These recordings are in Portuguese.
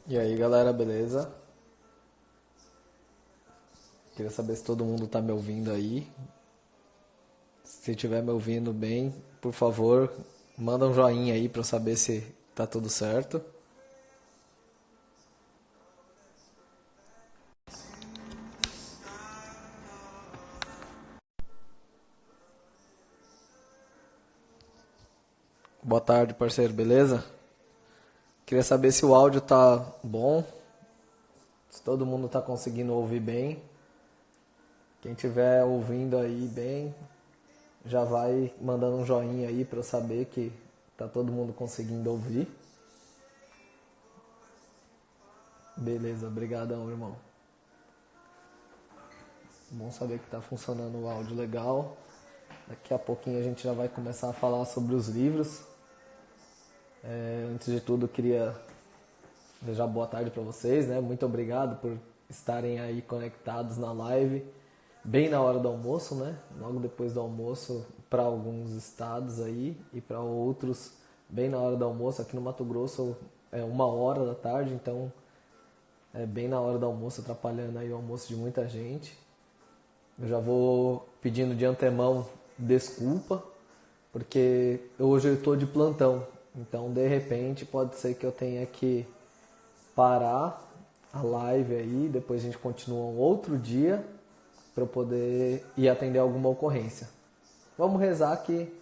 E aí galera, beleza? Queria saber se todo mundo tá me ouvindo aí. Se estiver me ouvindo bem, por favor, manda um joinha aí pra eu saber se tá tudo certo. Boa tarde, parceiro, beleza? Queria saber se o áudio tá bom, se todo mundo tá conseguindo ouvir bem. Quem estiver ouvindo aí bem, já vai mandando um joinha aí pra eu saber que tá todo mundo conseguindo ouvir. Beleza, brigadão, irmão. Bom saber que tá funcionando o áudio legal. Daqui a pouquinho a gente já vai começar a falar sobre os livros. Antes de tudo, eu queria desejar boa tarde para vocês, né? Muito obrigado por estarem aí conectados na live, bem na hora do almoço, né? Logo depois do almoço, para alguns estados aí e para outros, bem na hora do almoço. Aqui no Mato Grosso é 1 hora da tarde, então é bem na hora do almoço, atrapalhando aí o almoço de muita gente. Eu já vou pedindo de antemão desculpa, porque hoje eu estou de plantão. Então, de repente, pode ser que eu tenha que parar a live aí, depois a gente continua um outro dia para eu poder ir atender alguma ocorrência. Vamos rezar que,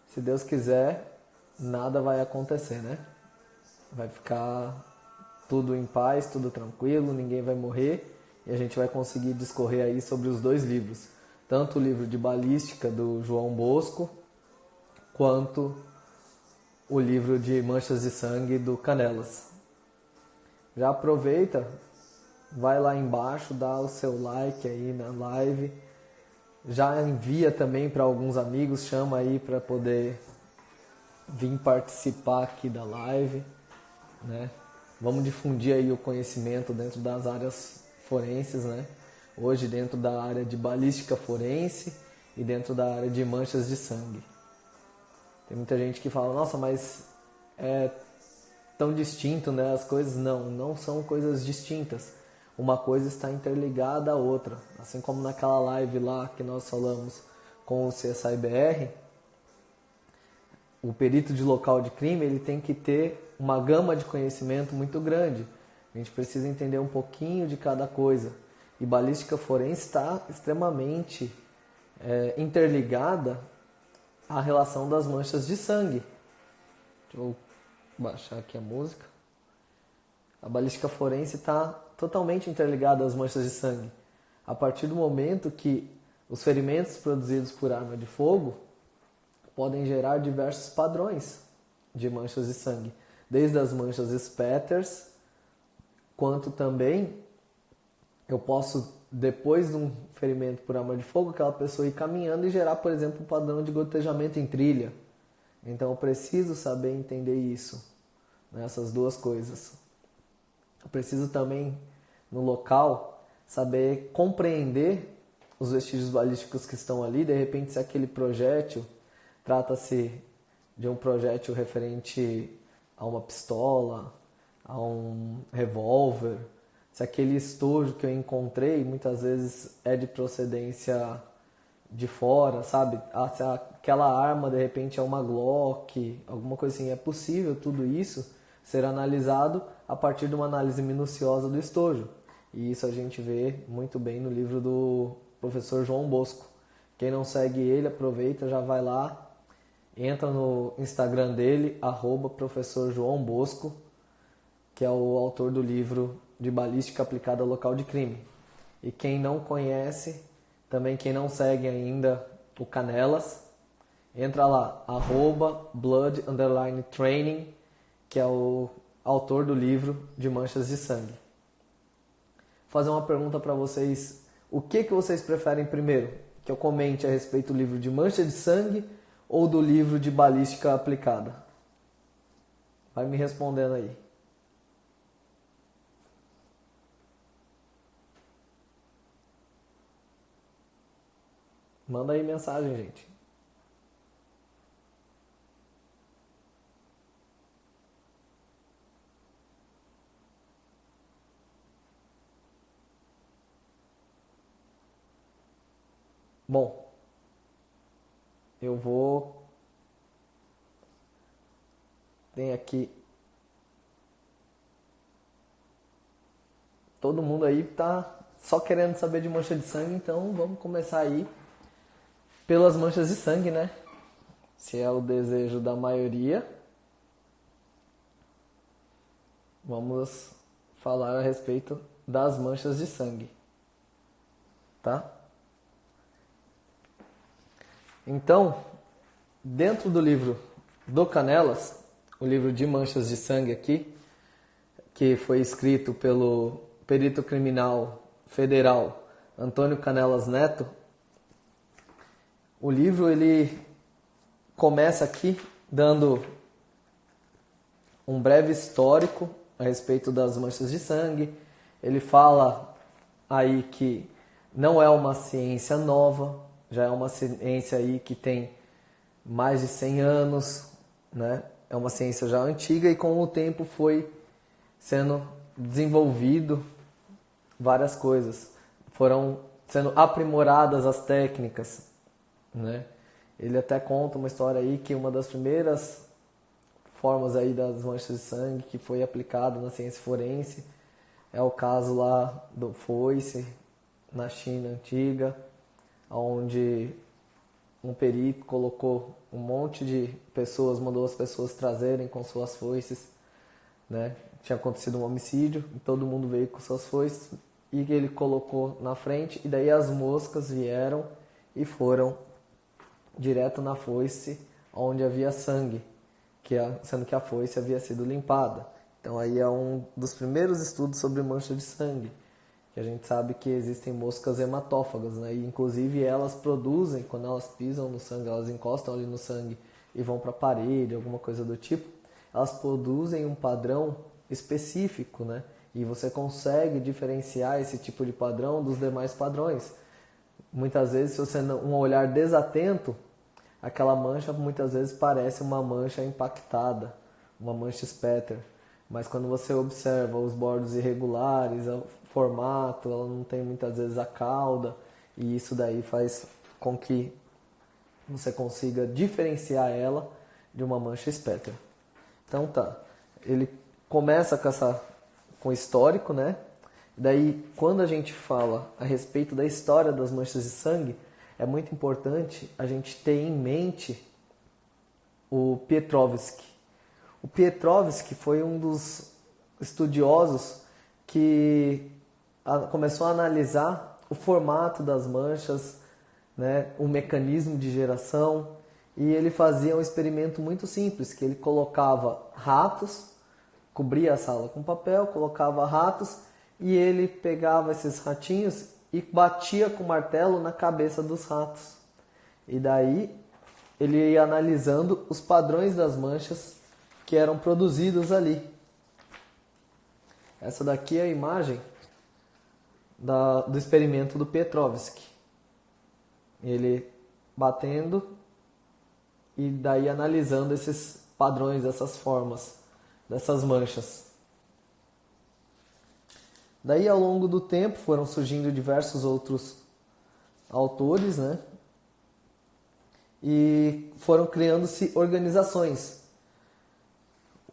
se Deus quiser, nada vai acontecer, né? Vai ficar tudo em paz, tudo tranquilo, ninguém vai morrer e a gente vai conseguir discorrer aí sobre os dois livros. Tanto o livro de balística do João Bosco, quanto o livro de Manchas de Sangue do Canelas. Já aproveita, vai lá embaixo, dá o seu like aí na live, já envia também para alguns amigos, chama aí para poder vir participar aqui da live, né? Vamos difundir aí o conhecimento dentro das áreas forenses, né? Hoje dentro da área de balística forense e dentro da área de manchas de sangue. Tem muita gente que fala, nossa, mas é tão distinto, né? As coisas não são coisas distintas. Uma coisa está interligada à outra. Assim como naquela live lá que nós falamos com o CSI-BR, o perito de local de crime ele tem que ter uma gama de conhecimento muito grande. A gente precisa entender um pouquinho de cada coisa. E balística forense está extremamente interligada à relação das manchas de sangue. Deixa eu baixar aqui a música. A balística forense está totalmente interligada às manchas de sangue. A partir do momento que os ferimentos produzidos por arma de fogo podem gerar diversos padrões de manchas de sangue, desde as manchas spatters, quanto também eu posso, depois de um ferimento por arma de fogo, aquela pessoa ir caminhando e gerar, por exemplo, um padrão de gotejamento em trilha. Então eu preciso saber entender isso, né, essas duas coisas. Eu preciso também, no local, saber compreender os vestígios balísticos que estão ali. De repente, se aquele projétil trata-se de um projétil referente a uma pistola, a um revólver, se aquele estojo que eu encontrei muitas vezes é de procedência de fora, sabe? Se aquela arma de repente é uma Glock, alguma coisa assim, é possível tudo isso ser analisado a partir de uma análise minuciosa do estojo. E isso a gente vê muito bem no livro do professor João Bosco. Quem não segue ele, aproveita, já vai lá, entra no Instagram dele, @professor João Bosco, que é o autor do livro de balística aplicada ao local de crime. E quem não conhece, também quem não segue ainda o Canelas, entra lá, @blood_training, que é o autor do livro de Manchas de Sangue. Vou fazer uma pergunta para vocês, o que vocês preferem primeiro? Que eu comente a respeito do livro de Mancha de Sangue ou do livro de balística aplicada? Vai me respondendo aí. Manda aí mensagem, gente. Bom, eu vou... Tem aqui... Todo mundo aí tá só querendo saber de mancha de sangue, então vamos começar aí pelas manchas de sangue, né? Se é o desejo da maioria, vamos falar a respeito das manchas de sangue, tá? Então, dentro do livro do Canelas, o livro de manchas de sangue aqui, que foi escrito pelo perito criminal federal Antônio Canelas Neto, o livro ele começa aqui dando um breve histórico a respeito das manchas de sangue. Ele fala aí que não é uma ciência nova, já é uma ciência aí que tem mais de 100 anos, né? É uma ciência já antiga e com o tempo foi sendo desenvolvido várias coisas. Foram sendo aprimoradas as técnicas, né? Ele até conta uma história aí que uma das primeiras formas aí das manchas de sangue que foi aplicada na ciência forense é o caso lá do foice na China antiga, onde um perito colocou um monte de pessoas, mandou as pessoas trazerem com suas foices, né? Tinha acontecido um homicídio e todo mundo veio com suas foices e ele colocou na frente e daí as moscas vieram e foram direto na foice onde havia sangue, sendo que a foice havia sido limpada. Então aí é um dos primeiros estudos sobre mancha de sangue, que a gente sabe que existem moscas hematófagas, né? E inclusive elas produzem, quando elas pisam no sangue, elas encostam ali no sangue e vão para a parede, alguma coisa do tipo, elas produzem um padrão específico, né? E você consegue diferenciar esse tipo de padrão dos demais padrões. Muitas vezes, se você não, um olhar desatento, aquela mancha muitas vezes parece uma mancha impactada, uma mancha spatter. Mas quando você observa os bordos irregulares, o formato, ela não tem muitas vezes a cauda, e isso daí faz com que você consiga diferenciar ela de uma mancha spatter. Então tá, ele começa com o histórico, né? Daí, quando a gente fala a respeito da história das manchas de sangue, é muito importante a gente ter em mente o Pietrovsky. O Pietrovsky foi um dos estudiosos que começou a analisar o formato das manchas, né, o mecanismo de geração, e ele fazia um experimento muito simples, que ele colocava ratos, cobria a sala com papel, colocava ratos e ele pegava esses ratinhos e batia com o martelo na cabeça dos ratos. E daí ele ia analisando os padrões das manchas que eram produzidos ali. Essa daqui é a imagem do experimento do Pietrovsky. Ele batendo e daí analisando esses padrões, essas formas, dessas manchas. Daí, ao longo do tempo, foram surgindo diversos outros autores, né? E foram criando-se organizações.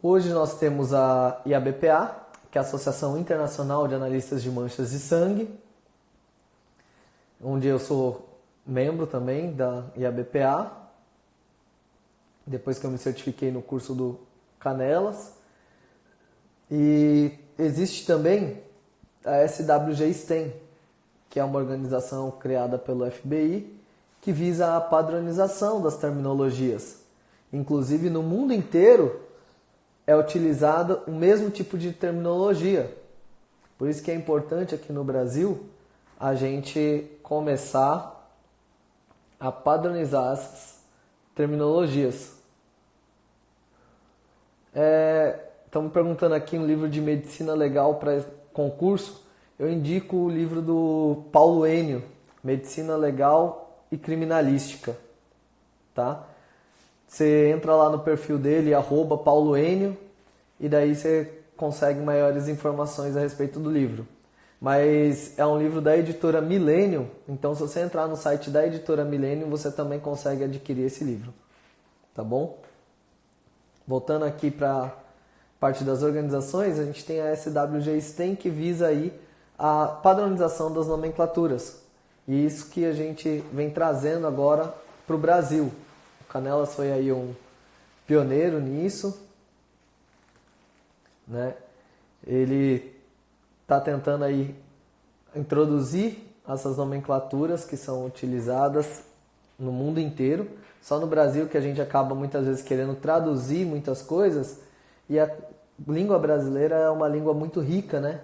Hoje nós temos a IABPA, que é a Associação Internacional de Analistas de Manchas de Sangue, onde eu sou membro também da IABPA, depois que eu me certifiquei no curso do Canelas. E existe também a SWG-STEM, que é uma organização criada pelo FBI, que visa a padronização das terminologias. Inclusive, no mundo inteiro é utilizado o mesmo tipo de terminologia. Por isso que é importante aqui no Brasil a gente começar a padronizar essas terminologias. Estão me perguntando aqui um livro de medicina legal para concurso. Eu indico o livro do Paulo Enio, Medicina Legal e Criminalística, tá? Você entra lá no perfil dele, @pauloenio, e daí você consegue maiores informações a respeito do livro. Mas é um livro da editora Millennium, então se você entrar no site da editora Millennium, você também consegue adquirir esse livro, tá bom? Voltando aqui para a parte das organizações, a gente tem a SWG-STEM que visa aí a padronização das nomenclaturas. E isso que a gente vem trazendo agora para o Brasil. O Canelas foi aí um pioneiro nisso, né? Ele está tentando aí introduzir essas nomenclaturas que são utilizadas no mundo inteiro. Só no Brasil que a gente acaba muitas vezes querendo traduzir muitas coisas, e a língua brasileira é uma língua muito rica, né?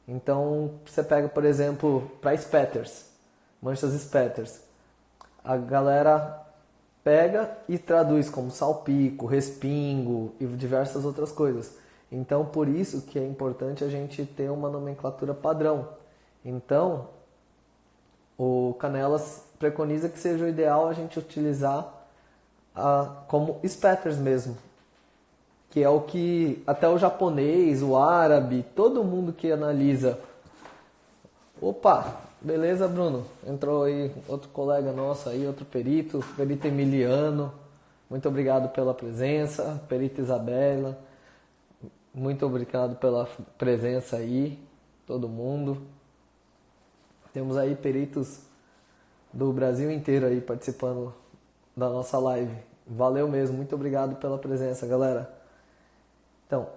Então você pega, por exemplo, para spatters, manchas spatters. A galera pega e traduz como salpico, respingo e diversas outras coisas. Então, por isso que é importante a gente ter uma nomenclatura padrão. Então, o Canelas preconiza que seja o ideal a gente utilizar como spatters mesmo, que é o que até o japonês, o árabe, todo mundo que analisa. Opa, beleza, Bruno? Entrou aí outro colega nosso aí, outro perito Emiliano. Muito obrigado pela presença, perita Isabela. Muito obrigado pela presença aí, todo mundo. Temos aí peritos do Brasil inteiro aí participando da nossa live. Valeu mesmo, muito obrigado pela presença, galera. Então,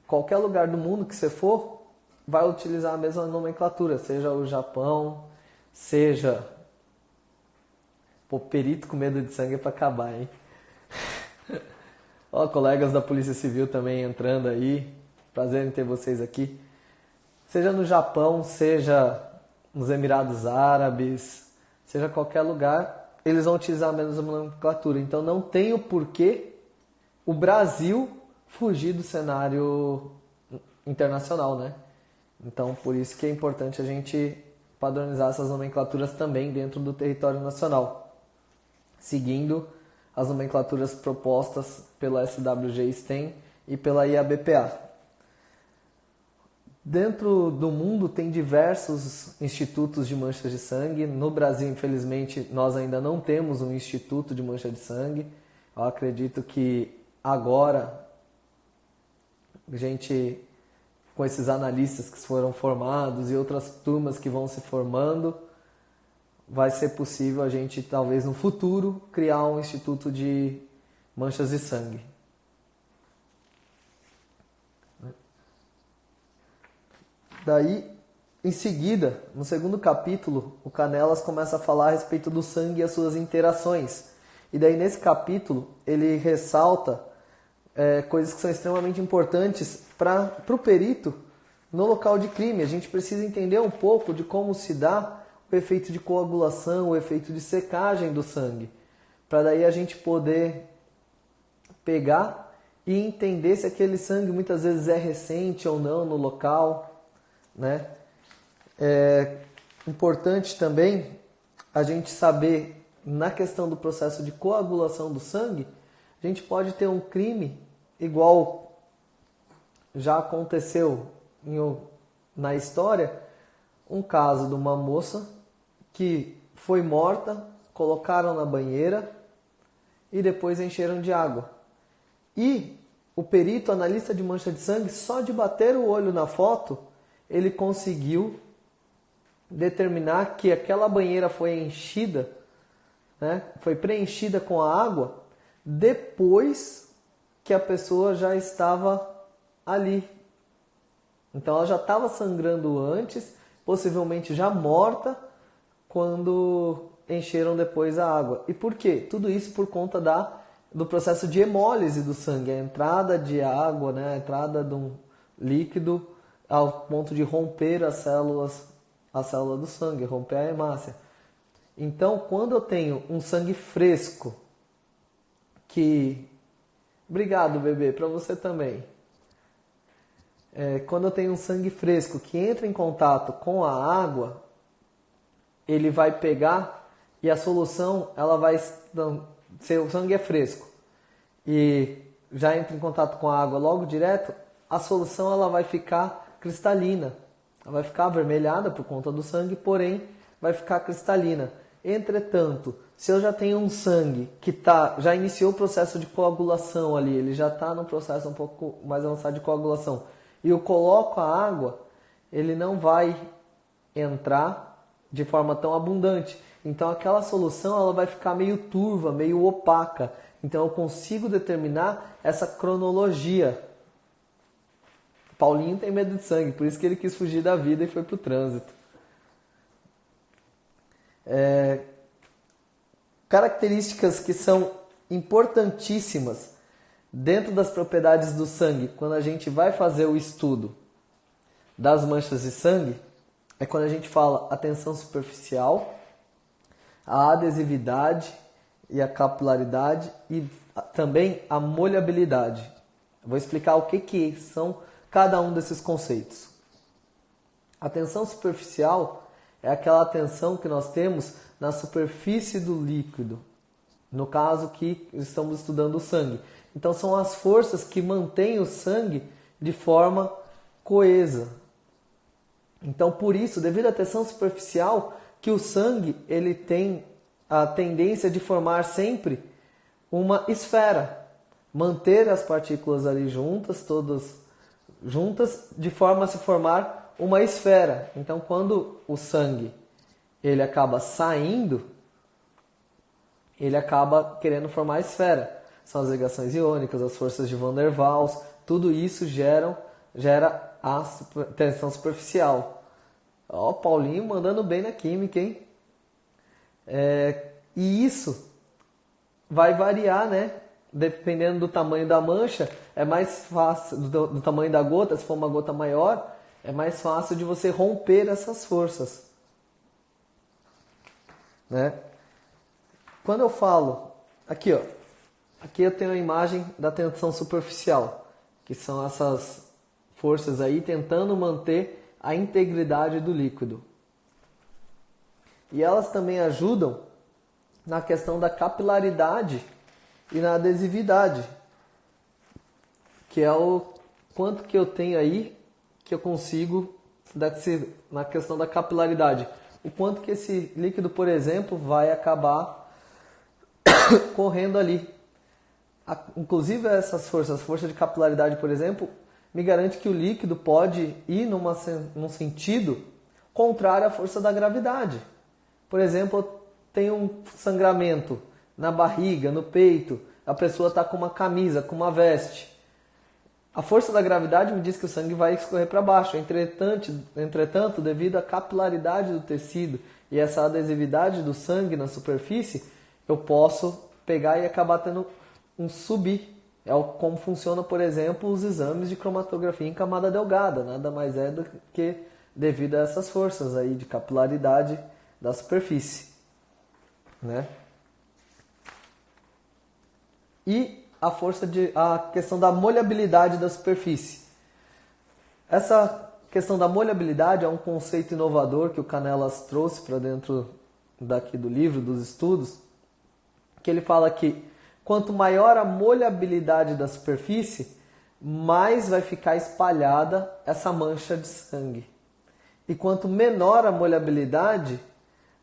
qualquer lugar do mundo que você for, vai utilizar a mesma nomenclatura, seja o Japão, seja... Pô, perito com medo de sangue é pra acabar, hein? Ó, colegas da Polícia Civil também entrando aí. Prazer em ter vocês aqui. Seja no Japão, seja nos Emirados Árabes, seja qualquer lugar, eles vão utilizar a mesma nomenclatura. Então não tem o porquê o Brasil fugir do cenário internacional, né? Então por isso que é importante a gente padronizar essas nomenclaturas também dentro do território nacional, seguindo as nomenclaturas propostas pela SWG-STEM e pela IABPA. Dentro do mundo tem diversos institutos de manchas de sangue. No Brasil, infelizmente, nós ainda não temos um instituto de mancha de sangue. Eu acredito que agora, gente, com esses analistas que foram formados e outras turmas que vão se formando, vai ser possível a gente, talvez no futuro, criar um instituto de manchas de sangue. Daí, em seguida, no segundo capítulo, o Canelas começa a falar a respeito do sangue e as suas interações. E daí, nesse capítulo, ele ressalta coisas que são extremamente importantes para o perito no local de crime. A gente precisa entender um pouco de como se dá o efeito de coagulação, o efeito de secagem do sangue, para daí a gente poder pegar e entender se aquele sangue muitas vezes é recente ou não no local, né? É importante também a gente saber, na questão do processo de coagulação do sangue, a gente pode ter um crime igual já aconteceu na história, um caso de uma moça que foi morta, colocaram na banheira e depois encheram de água. E o perito analista de mancha de sangue, só de bater o olho na foto, ele conseguiu determinar que aquela banheira foi enchida, né, foi preenchida com a água depois que a pessoa já estava ali. Então ela já estava sangrando antes, possivelmente já morta, quando encheram depois a água. E por quê? Tudo isso por conta do processo de hemólise do sangue, a entrada de água, né, a entrada de um líquido ao ponto de romper a célula do sangue, romper a hemácia. Então, quando eu tenho um sangue fresco, Obrigado, bebê, para você também. Quando eu tenho um sangue fresco que entra em contato com a água, ele vai pegar e a solução, ela vai... Se o sangue é fresco e já entra em contato com a água logo direto, a solução ela vai ficar cristalina. Ela vai ficar avermelhada por conta do sangue, porém vai ficar cristalina. Entretanto, se eu já tenho um sangue que já iniciou o processo de coagulação ali, ele já está no processo um pouco mais avançado de coagulação, e eu coloco a água, ele não vai entrar de forma tão abundante. Então aquela solução ela vai ficar meio turva, meio opaca. Então eu consigo determinar essa cronologia. Paulinho tem medo de sangue, por isso que ele quis fugir da vida e foi para o trânsito. Características que são importantíssimas dentro das propriedades do sangue, quando a gente vai fazer o estudo das manchas de sangue, é quando a gente fala a tensão superficial, a adesividade e a capilaridade e também a molhabilidade. Vou explicar o que são cada um desses conceitos. A tensão superficial é aquela tensão que nós temos na superfície do líquido, no caso que estamos estudando o sangue. Então são as forças que mantêm o sangue de forma coesa. Então por isso, devido à tensão superficial, que o sangue ele tem a tendência de formar sempre uma esfera, manter as partículas ali juntas, todas juntas, de forma a se formar uma esfera. Então quando o sangue ele acaba saindo, ele acaba querendo formar a esfera. São as ligações iônicas, as forças de Van der Waals, tudo isso gera a tensão superficial. Ó, Paulinho mandando bem na química, hein? E isso vai variar, né? Dependendo do tamanho da mancha, é mais fácil, do tamanho da gota, se for uma gota maior, é mais fácil de você romper essas forças. Né? Quando eu falo, aqui eu tenho a imagem da tensão superficial, que são essas forças aí tentando manter a integridade do líquido. E elas também ajudam na questão da capilaridade e na adesividade, que é o quanto que eu tenho aí que eu consigo, na questão da capilaridade, o quanto que esse líquido, por exemplo, vai acabar correndo ali. Inclusive essas forças, a força de capilaridade, por exemplo, me garante que o líquido pode ir num sentido contrário à força da gravidade. Por exemplo, eu tenho um sangramento na barriga, no peito, a pessoa está com uma camisa, com uma veste. A força da gravidade me diz que o sangue vai escorrer para baixo. Entretanto, devido à capilaridade do tecido e essa adesividade do sangue na superfície, eu posso pegar e acabar tendo um subir. É como funciona, por exemplo, os exames de cromatografia em camada delgada. Nada mais é do que devido a essas forças aí de capilaridade da superfície. Né? E a questão da molhabilidade da superfície. Essa questão da molhabilidade é um conceito inovador que o Canelas trouxe para dentro daqui do livro, dos estudos, que ele fala que quanto maior a molhabilidade da superfície, mais vai ficar espalhada essa mancha de sangue. E quanto menor a molhabilidade,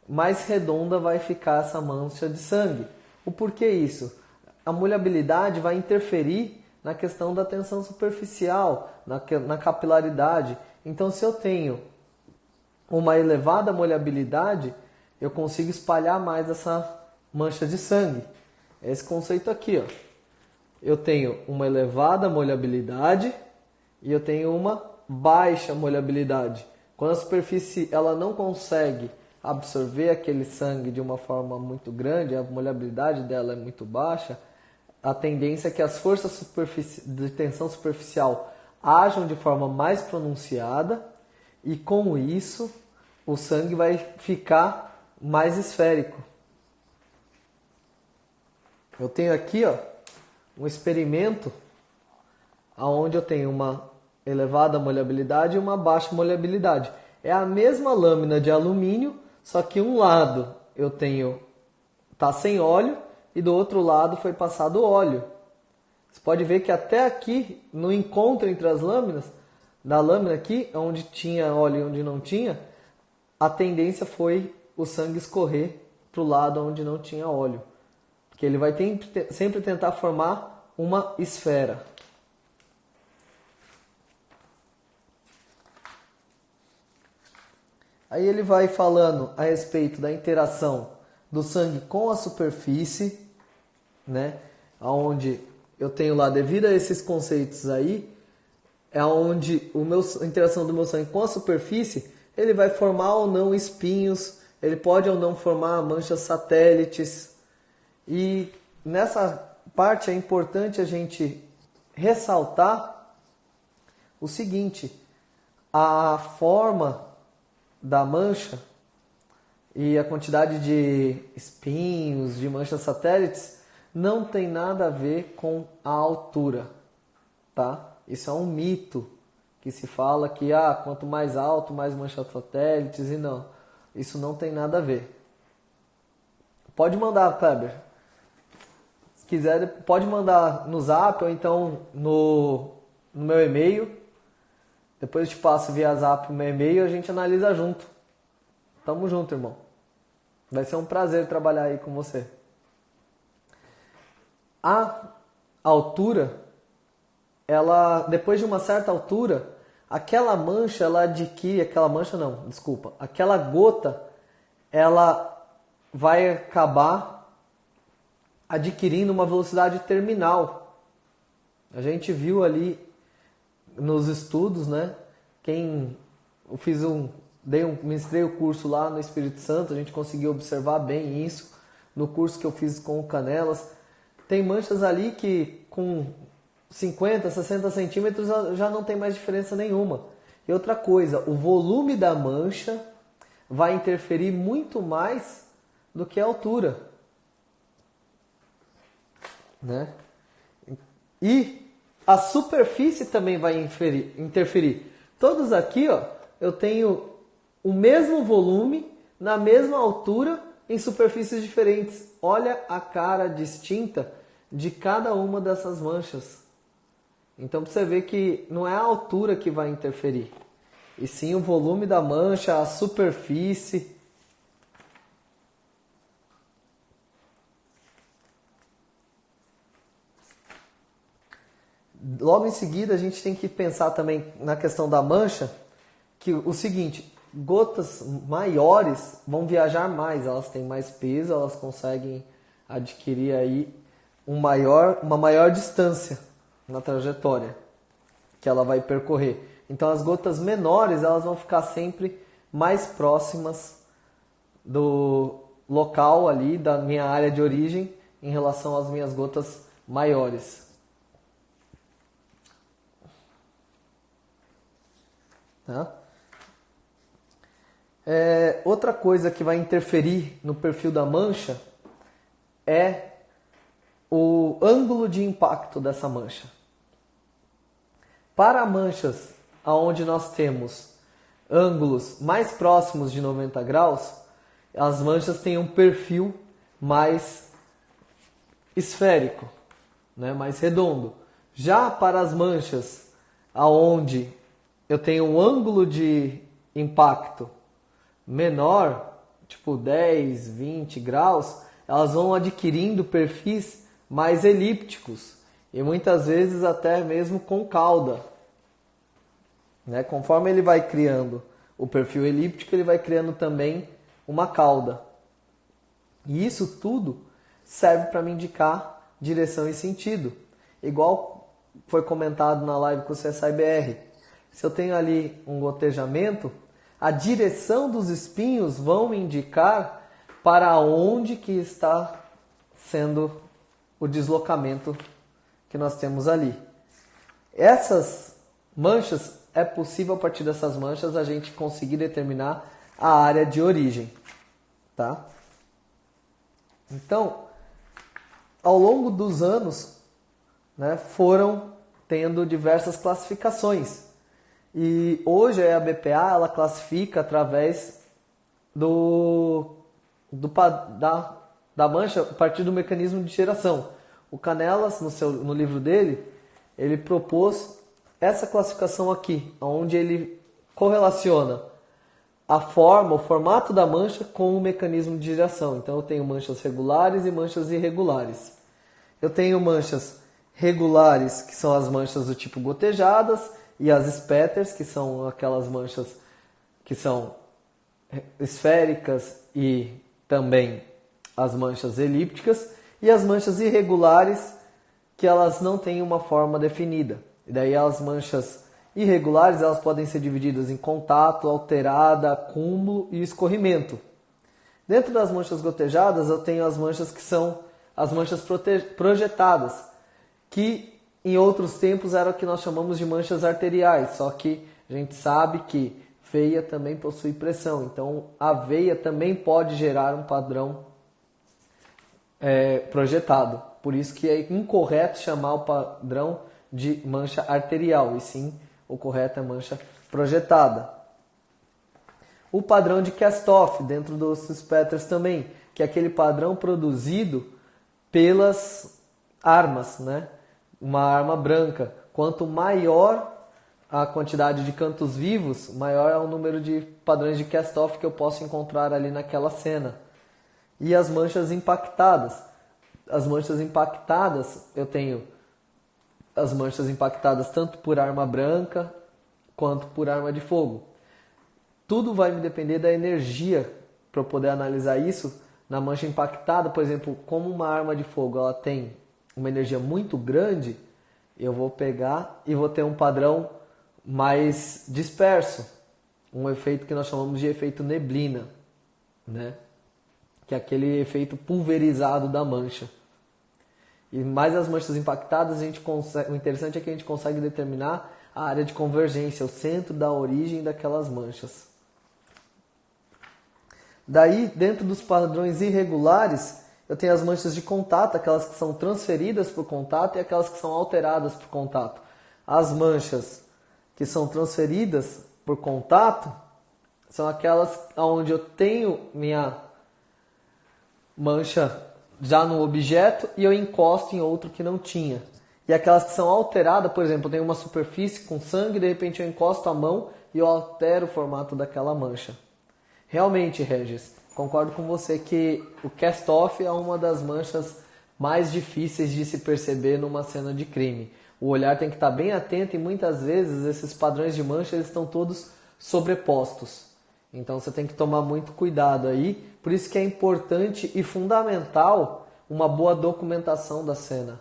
mais redonda vai ficar essa mancha de sangue. O porquê isso? A molhabilidade vai interferir na questão da tensão superficial, na capilaridade. Então, se eu tenho uma elevada molhabilidade, eu consigo espalhar mais essa mancha de sangue. Esse conceito aqui, ó. Eu tenho uma elevada molhabilidade e eu tenho uma baixa molhabilidade. Quando a superfície ela não consegue absorver aquele sangue de uma forma muito grande, a molhabilidade dela é muito baixa, a tendência é que as forças de tensão superficial ajam de forma mais pronunciada e com isso o sangue vai ficar mais esférico. Eu tenho aqui um experimento onde eu tenho uma elevada molhabilidade e uma baixa molhabilidade. É a mesma lâmina de alumínio, só que um lado eu tenho tá sem óleo e do outro lado foi passado óleo. Você pode ver que até aqui, no encontro entre as lâminas, da lâmina aqui, onde tinha óleo e onde não tinha, a tendência foi o sangue escorrer para o lado onde não tinha óleo. Porque ele vai sempre tentar formar uma esfera. Aí ele vai falando a respeito da interação do sangue com a superfície, né? Onde eu tenho lá, devido a esses conceitos aí, é onde a interação do meu sangue com a superfície, ele vai formar ou não espinhos, ele pode ou não formar manchas satélites. E nessa parte é importante a gente ressaltar o seguinte: a forma da mancha e a quantidade de espinhos, de manchas satélites, não tem nada a ver com a altura, tá? Isso é um mito que se fala que quanto mais alto, mais manchas satélites, e não. Isso não tem nada a ver. Pode mandar, Kleber. Se quiser, pode mandar no Zap ou então no meu e-mail. Depois eu te passo via Zap o meu e-mail e a gente analisa junto. Tamo junto, irmão. Vai ser um prazer trabalhar aí com você. A altura, depois de uma certa altura, aquela mancha, aquela gota, ela vai acabar adquirindo uma velocidade terminal. A gente viu ali nos estudos, né? Ministrei o curso lá no Espírito Santo, a gente conseguiu observar bem isso no curso que eu fiz com o Canelas. Tem manchas ali que com 50, 60 centímetros já não tem mais diferença nenhuma. E outra coisa, o volume da mancha vai interferir muito mais do que a altura, né? E a superfície também vai interferir. Todos aqui, eu tenho o mesmo volume, na mesma altura, em superfícies diferentes. Olha a cara distinta de cada uma dessas manchas. Então você vê que não é a altura que vai interferir, e sim o volume da mancha, a superfície. Logo em seguida, a gente tem que pensar também na questão da mancha, que o seguinte: gotas maiores vão viajar mais, elas têm mais peso, elas conseguem adquirir aí uma maior distância na trajetória que ela vai percorrer. Então as gotas menores, elas vão ficar sempre mais próximas do local ali, da minha área de origem, em relação às minhas gotas maiores. Tá? Outra coisa que vai interferir no perfil da mancha é o ângulo de impacto dessa mancha. Para manchas onde nós temos ângulos mais próximos de 90 graus, as manchas têm um perfil mais esférico, né, mais redondo. Já para as manchas onde eu tenho um ângulo de impacto menor, tipo 10, 20 graus, elas vão adquirindo perfis mais elípticos e muitas vezes até mesmo com cauda, né? Conforme ele vai criando o perfil elíptico, ele vai criando também uma cauda. E isso tudo serve para me indicar direção e sentido. Igual foi comentado na live com o CSI-BR. Se eu tenho ali um gotejamento, a direção dos espinhos vão me indicar para onde que está sendo o deslocamento que nós temos ali. Essas manchas, é possível a partir dessas manchas a gente conseguir determinar a área de origem, tá? Então, ao longo dos anos, né, foram tendo diversas classificações. E hoje a BPA ela classifica através da mancha a partir do mecanismo de geração. O Canelas, no livro dele, ele propôs essa classificação aqui, onde ele correlaciona a forma, o formato da mancha com o mecanismo de giração. Então eu tenho manchas regulares e manchas irregulares. Eu tenho manchas regulares, que são as manchas do tipo gotejadas, e as spatters, que são aquelas manchas que são esféricas e também as manchas elípticas, e as manchas irregulares, que elas não têm uma forma definida. E daí as manchas irregulares elas podem ser divididas em contato, alterada, acúmulo e escorrimento. Dentro das manchas gotejadas eu tenho as manchas que são as manchas projetadas, que em outros tempos eram o que nós chamamos de manchas arteriais, só que a gente sabe que veia também possui pressão, então a veia também pode gerar um padrão projetado. Por isso que é incorreto chamar o padrão de mancha arterial, e sim o correto é mancha projetada. O padrão de Kerstoff dentro dos spatters também, que é aquele padrão produzido pelas armas, né? Uma arma branca. Quanto maior a quantidade de cantos vivos, maior é o número de padrões de Kerstoff que eu posso encontrar ali naquela cena. E as manchas impactadas. As manchas impactadas, eu tenho as manchas impactadas tanto por arma branca quanto por arma de fogo. Tudo vai me depender da energia para eu poder analisar isso. Na mancha impactada, por exemplo, como uma arma de fogo ela tem uma energia muito grande, eu vou pegar e vou ter um padrão mais disperso. Um efeito que nós chamamos de efeito neblina, né? Que é aquele efeito pulverizado da mancha. E mais as manchas impactadas, o interessante é que a gente consegue determinar a área de convergência, o centro da origem daquelas manchas. Daí, dentro dos padrões irregulares, eu tenho as manchas de contato, aquelas que são transferidas por contato e aquelas que são alteradas por contato. As manchas que são transferidas por contato são aquelas onde eu tenho minha mancha já no objeto e eu encosto em outro que não tinha. E aquelas que são alteradas, por exemplo, eu tenho uma superfície com sangue, de repente eu encosto a mão e eu altero o formato daquela mancha. Realmente, Regis, concordo com você que o Kerstoff é uma das manchas mais difíceis de se perceber numa cena de crime. O olhar tem que estar bem atento e muitas vezes esses padrões de mancha eles estão todos sobrepostos. Então você tem que tomar muito cuidado aí. Por isso que é importante e fundamental uma boa documentação da cena.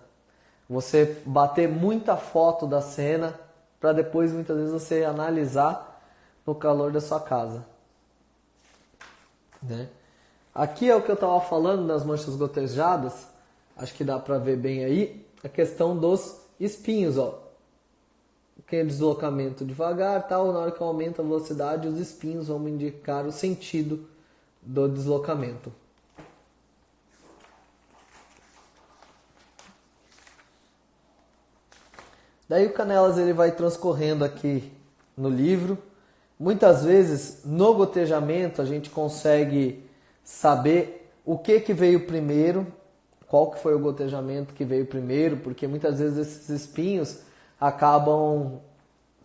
Você bater muita foto da cena para depois muitas vezes você analisar no calor da sua casa. Né? Aqui é o que eu estava falando das manchas gotejadas, acho que dá para ver bem aí, a questão dos espinhos, ó. Aquele deslocamento devagar, tal, na hora que eu aumento a velocidade, os espinhos vão me indicar o sentido do deslocamento. Daí o Canelas ele vai transcorrendo aqui no livro. Muitas vezes, no gotejamento, a gente consegue saber o que veio primeiro, qual que foi o gotejamento que veio primeiro, porque muitas vezes esses espinhos acabam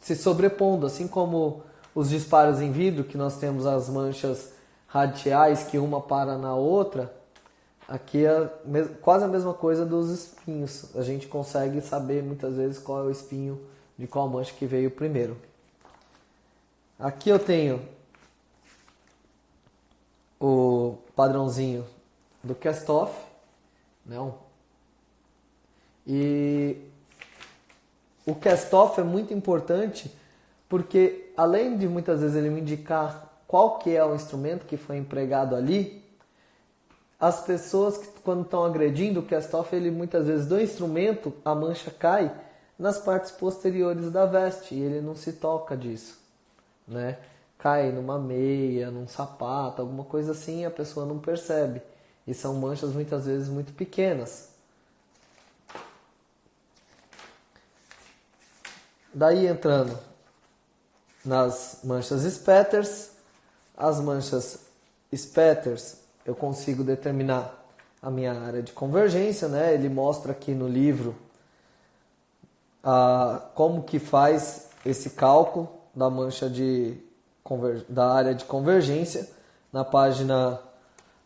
se sobrepondo, assim como os disparos em vidro, que nós temos as manchas radiais que uma para na outra, aqui é quase a mesma coisa dos espinhos. A gente consegue saber muitas vezes qual é o espinho de qual mancha que veio primeiro. Aqui eu tenho o padrãozinho do Kerstoff, não? E o Kerstoff é muito importante porque além de muitas vezes ele me indicar qual que é o instrumento que foi empregado ali, as pessoas que quando estão agredindo o Kerstoff, ele muitas vezes do instrumento a mancha cai nas partes posteriores da veste e ele não se toca disso. Né? Cai numa meia, num sapato, alguma coisa assim, a pessoa não percebe. E são manchas muitas vezes muito pequenas. Daí entrando nas manchas spatters, as manchas spatters eu consigo determinar a minha área de convergência, né? Ele mostra aqui no livro como que faz esse cálculo da mancha da área de convergência. Na página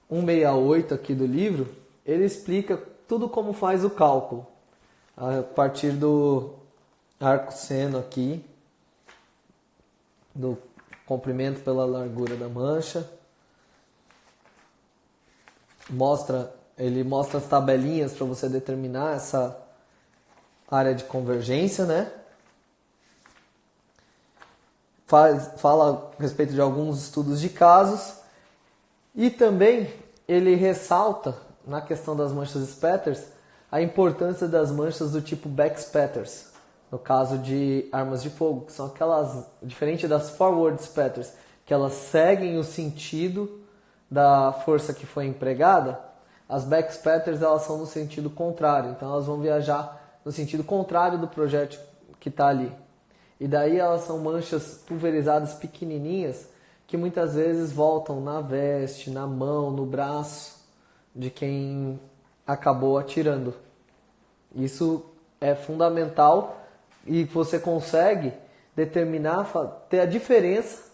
168 aqui do livro, ele explica tudo como faz o cálculo. A partir do arco seno aqui, do comprimento pela largura da mancha. Ele mostra as tabelinhas para você determinar essa área de convergência, né? Fala a respeito de alguns estudos de casos e também ele ressalta na questão das manchas spatters a importância das manchas do tipo backspatters, no caso de armas de fogo, que são aquelas, diferente das forward spatters, que elas seguem o sentido da força que foi empregada. As backspatters elas são no sentido contrário, então elas vão viajar no sentido contrário do projétil que está ali. E daí elas são manchas pulverizadas pequenininhas que muitas vezes voltam na veste, na mão, no braço de quem acabou atirando. Isso é fundamental e você consegue determinar, ter a diferença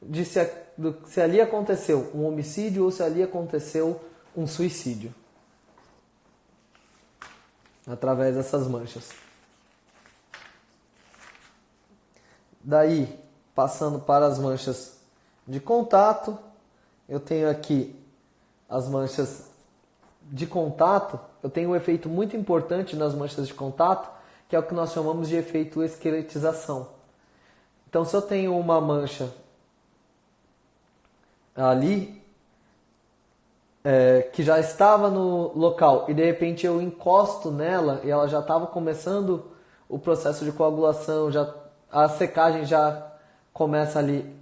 de se ali aconteceu um homicídio ou se ali aconteceu um suicídio através dessas manchas. Daí, passando para as manchas de contato, eu tenho aqui as manchas de contato. Eu tenho um efeito muito importante nas manchas de contato, que é o que nós chamamos de efeito esqueletização. Então, se eu tenho uma mancha ali, que já estava no local e de repente eu encosto nela e ela já estava começando o processo de coagulação, a secagem já começa ali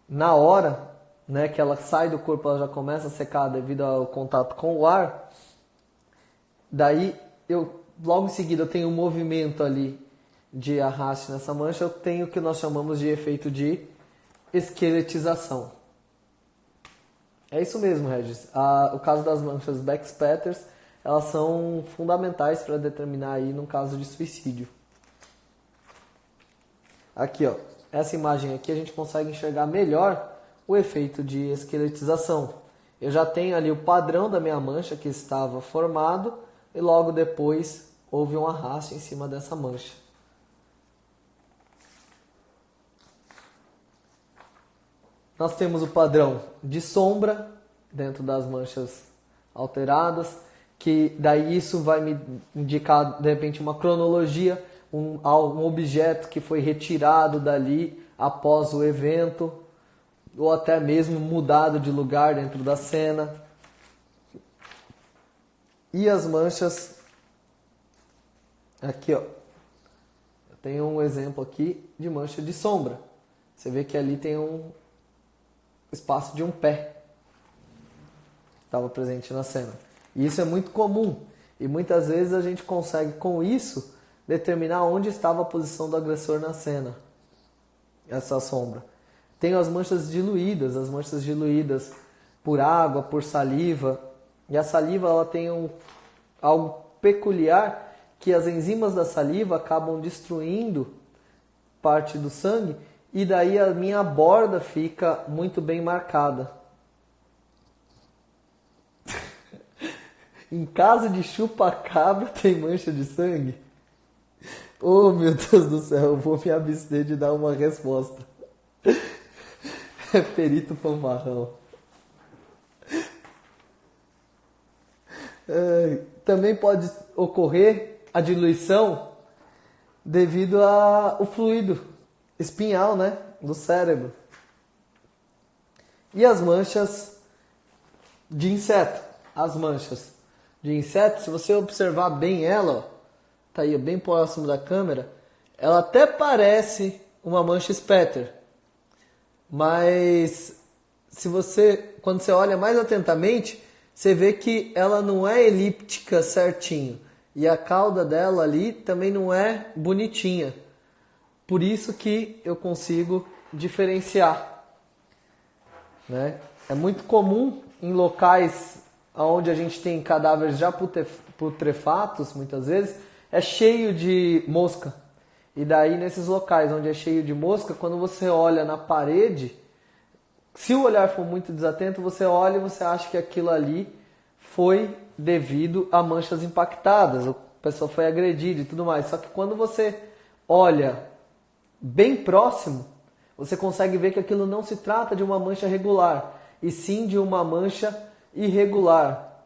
na hora, né, que ela sai do corpo, ela já começa a secar devido ao contato com o ar. Daí, logo em seguida, eu tenho um movimento ali de arraste nessa mancha, eu tenho o que nós chamamos de efeito de esqueletização. É isso mesmo, Regis. O caso das manchas backspatters, elas são fundamentais para determinar aí no caso de suicídio. Aqui, ó, essa imagem aqui a gente consegue enxergar melhor o efeito de esqueletização. Eu já tenho ali o padrão da minha mancha que estava formado e logo depois houve um arraste em cima dessa mancha. Nós temos o padrão de sombra dentro das manchas alteradas, que daí isso vai me indicar de repente uma cronologia, um objeto que foi retirado dali após o evento, ou até mesmo mudado de lugar dentro da cena. E as manchas, aqui ó, eu tenho um exemplo aqui de mancha de sombra. Você vê que ali tem um espaço de um pé que estava presente na cena. E isso é muito comum. E muitas vezes a gente consegue com isso determinar onde estava a posição do agressor na cena. Essa sombra. Tem as manchas diluídas por água, por saliva. E a saliva ela tem algo peculiar, que as enzimas da saliva acabam destruindo parte do sangue e daí a minha borda fica muito bem marcada. Em caso de chupa-cabra tem mancha de sangue? Oh, meu Deus do céu, eu vou me abster de dar uma resposta. É perito fanfarrão. Também pode ocorrer a diluição devido ao fluido espinhal, né, do cérebro. E as manchas de inseto. As manchas de inseto, se você observar bem ela, ó, tá aí bem próximo da câmera, ela até parece uma mancha spatter. Mas quando você olha mais atentamente, você vê que ela não é elíptica certinho. E a cauda dela ali também não é bonitinha. Por isso que eu consigo diferenciar. Né? É muito comum em locais onde a gente tem cadáveres já putrefatos, muitas vezes, é cheio de mosca. E daí nesses locais onde é cheio de mosca, quando você olha na parede, se o olhar for muito desatento, você olha e você acha que aquilo ali foi devido a manchas impactadas, a pessoa foi agredida e tudo mais. Só que quando você olha bem próximo, você consegue ver que aquilo não se trata de uma mancha regular, e sim de uma mancha irregular.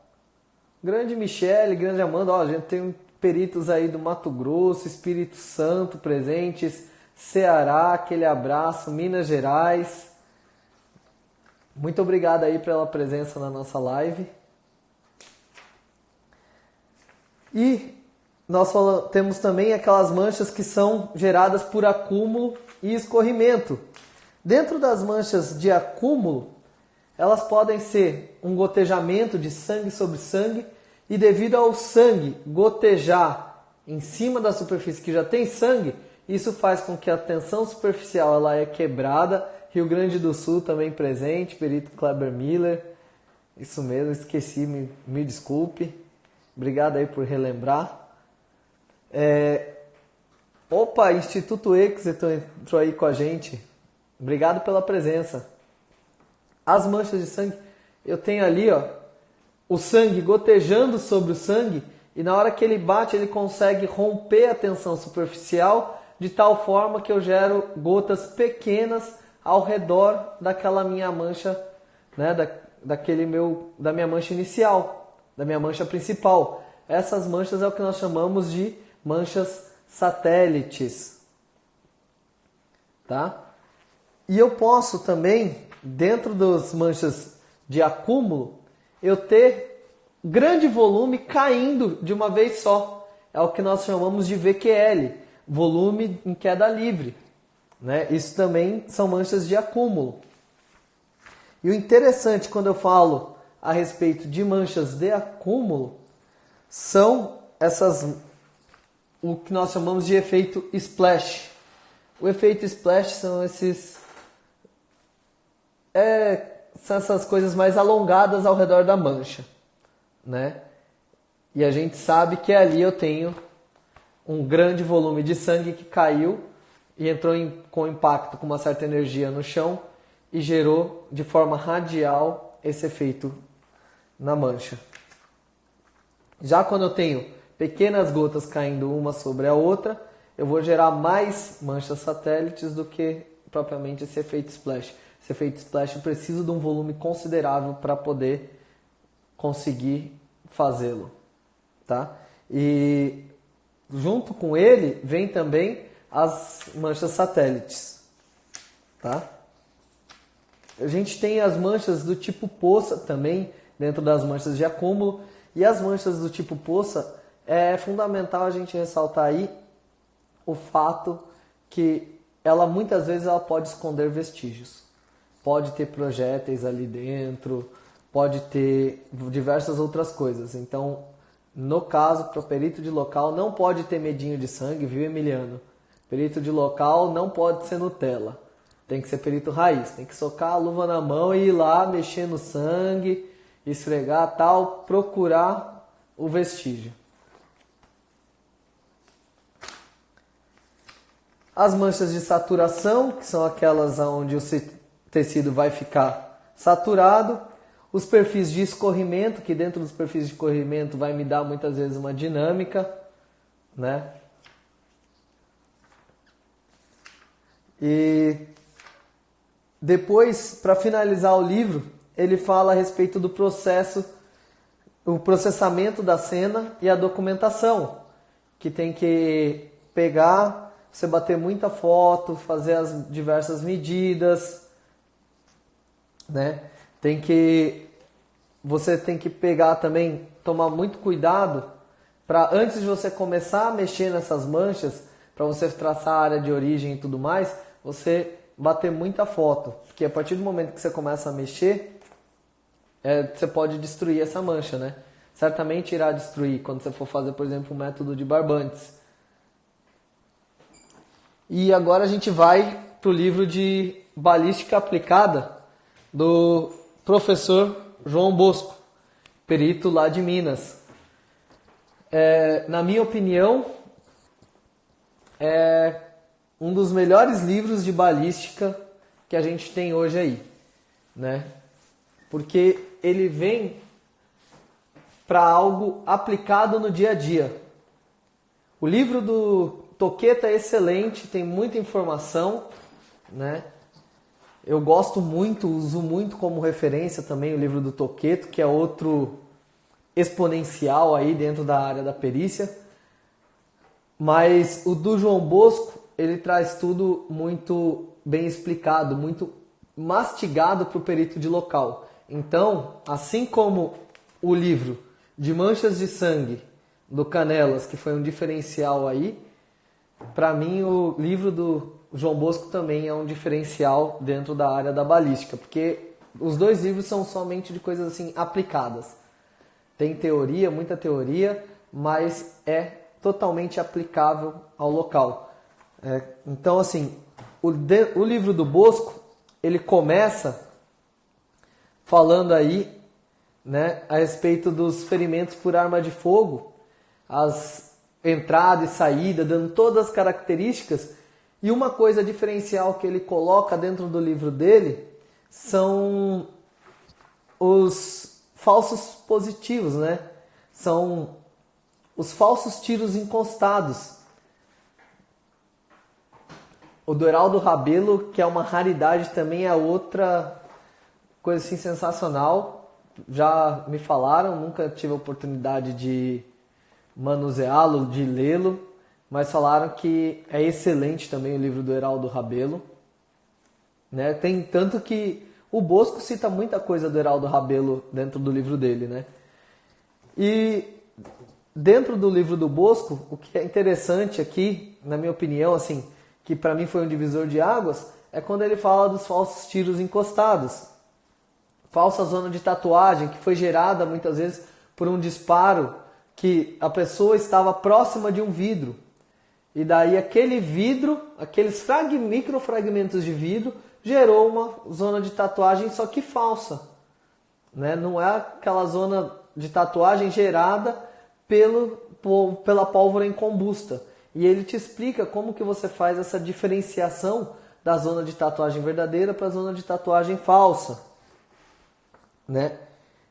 Grande Michele, grande Amanda, ó, a gente tem peritos aí do Mato Grosso, Espírito Santo presentes, Ceará, aquele abraço, Minas Gerais. Muito obrigado aí pela presença na nossa live. E nós temos também aquelas manchas que são geradas por acúmulo e escorrimento. Dentro das manchas de acúmulo, elas podem ser um gotejamento de sangue sobre sangue, e devido ao sangue gotejar em cima da superfície que já tem sangue, isso faz com que a tensão superficial ela é quebrada. Rio Grande do Sul também presente, perito Kleber Miller. Isso mesmo, esqueci, me desculpe. Obrigado aí por relembrar. Opa, Instituto Exeto entrou aí com a gente. Obrigado pela presença. As manchas de sangue, eu tenho ali, ó, o sangue gotejando sobre o sangue, e na hora que ele bate, ele consegue romper a tensão superficial de tal forma que eu gero gotas pequenas ao redor daquela minha mancha, né, da minha mancha inicial, da minha mancha principal. Essas manchas é o que nós chamamos de manchas satélites, tá? E eu posso também, dentro das manchas de acúmulo, eu ter grande volume caindo de uma vez só. É o que nós chamamos de VQL, volume em queda livre, né? Isso também são manchas de acúmulo. E o interessante quando eu falo a respeito de manchas de acúmulo são o que nós chamamos de efeito splash. O efeito splash são essas coisas mais alongadas ao redor da mancha, né? E a gente sabe que ali eu tenho um grande volume de sangue que caiu e entrou com impacto com uma certa energia no chão e gerou de forma radial esse efeito na mancha. Já quando eu tenho pequenas gotas caindo uma sobre a outra, eu vou gerar mais manchas satélites do que propriamente esse efeito splash. Esse efeito splash eu preciso de um volume considerável para poder conseguir fazê-lo, tá? E junto com ele vem também as manchas satélites, tá? A gente tem as manchas do tipo poça também dentro das manchas de acúmulo, e as manchas do tipo poça é fundamental a gente ressaltar aí o fato que ela muitas vezes ela pode esconder vestígios. Pode ter projéteis ali dentro, pode ter diversas outras coisas. Então, no caso, para o perito de local, não pode ter medinho de sangue, viu, Emiliano? Perito de local não pode ser Nutella. Tem que ser perito raiz. Tem que socar a luva na mão e ir lá mexer no sangue, esfregar tal, procurar o vestígio. As manchas de saturação, que são aquelas onde o tecido vai ficar saturado. Os perfis de escorrimento, que dentro dos perfis de escorrimento vai me dar muitas vezes uma dinâmica, né? E depois, para finalizar o livro, ele fala a respeito do processo, o processamento da cena e a documentação, que tem que pegar, você bater muita foto, fazer as diversas medidas, né? Você tem que pegar também, tomar muito cuidado para antes de você começar a mexer nessas manchas, para você traçar a área de origem e tudo mais, você bater muita foto, porque a partir do momento que você começa a mexer, você pode destruir essa mancha, né? Certamente irá destruir quando você for fazer, por exemplo, um método de barbantes. E agora a gente vai para o livro de balística aplicada do professor João Bosco, perito lá de Minas. Na minha opinião, é um dos melhores livros de balística que a gente tem hoje aí, né? Porque ele vem para algo aplicado no dia a dia. O livro do Toqueta é excelente, tem muita informação, né? Eu gosto muito, uso muito como referência também o livro do Toqueta, que é outro exponencial aí dentro da área da perícia. Mas o do João Bosco, ele traz tudo muito bem explicado, muito mastigado para o perito de local. Então, assim como o livro de Manchas de Sangue, do Canelas, que foi um diferencial aí, para mim o livro do João Bosco também é um diferencial dentro da área da balística, porque os dois livros são somente de coisas assim aplicadas. Tem teoria, muita teoria, mas é totalmente aplicável ao local. Então, assim, o livro do Bosco, ele começa falando aí, né, a respeito dos ferimentos por arma de fogo, as entrada e saída, dando todas as características. E uma coisa diferencial que ele coloca dentro do livro dele são os falsos positivos, né? São os falsos tiros encostados. O do Heraldo Rabelo, que é uma raridade também, é outra coisa assim sensacional. Já me falaram, nunca tive a oportunidade de manuseá-lo, de lê-lo, mas falaram que é excelente também o livro do Heraldo Rabelo, né? Tem tanto que o Bosco cita muita coisa do Heraldo Rabelo dentro do livro dele, né? E dentro do livro do Bosco, o que é interessante aqui, na minha opinião, assim, que para mim foi um divisor de águas, é quando ele fala dos falsos tiros encostados. Falsa zona de tatuagem, que foi gerada muitas vezes por um disparo que a pessoa estava próxima de um vidro. E daí aquele vidro, aqueles microfragmentos de vidro, gerou uma zona de tatuagem, só que falsa, né? Não é aquela zona de tatuagem gerada pela pólvora incombusta. E ele te explica como que você faz essa diferenciação da zona de tatuagem verdadeira para a zona de tatuagem falsa, né?